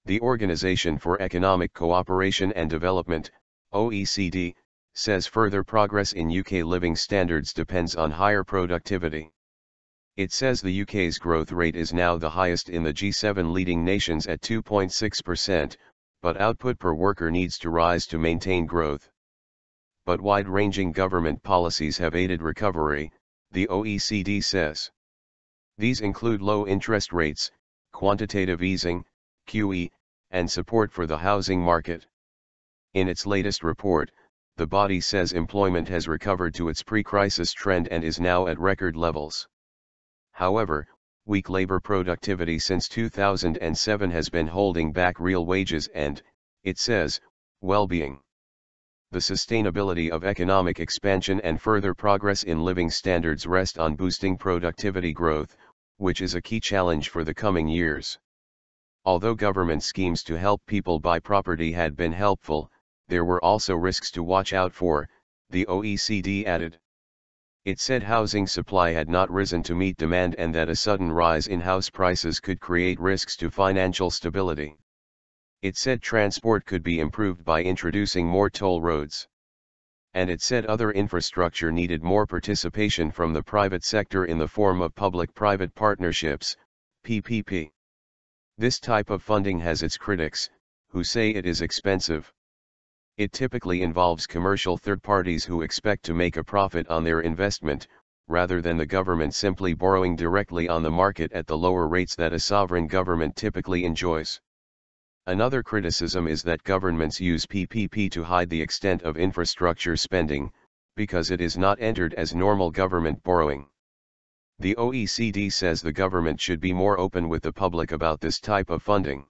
The Organization for Economic Cooperation and Development, OECD, says further progress in UK living standards depends on higher productivity. It says the UK's growth rate is now the highest in the G7 leading nations at 2.6%, but output per worker needs to rise to maintain growth. But wide-ranging government policies have aided recovery, the OECD says. These include low interest rates, quantitative easing, QE, and support for the housing market. In its latest report, the body says employment has recovered to its pre-crisis trend and is now at record levels. However, weak labor productivity since 2007 has been holding back real wages and, it says, well-being. The sustainability of economic expansion and further progress in living standards rest on boosting productivity growth, which is a key challenge for the coming years. Although government schemes to help people buy property had been helpful, there were also risks to watch out for, the OECD added. It said housing supply had not risen to meet demand and that a sudden rise in house prices could create risks to financial stability. It said transport could be improved by introducing more toll roads. And it said other infrastructure needed more participation from the private sector in the form of public-private partnerships, PPP. This type of funding has its critics, who say it is expensive. It typically involves commercial third parties who expect to make a profit on their investment, rather than the government simply borrowing directly on the market at the lower rates that a sovereign government typically enjoys. Another criticism is that governments use PPP to hide the extent of infrastructure spending, because it is not entered as normal government borrowing. The OECD says the government should be more open with the public about this type of funding.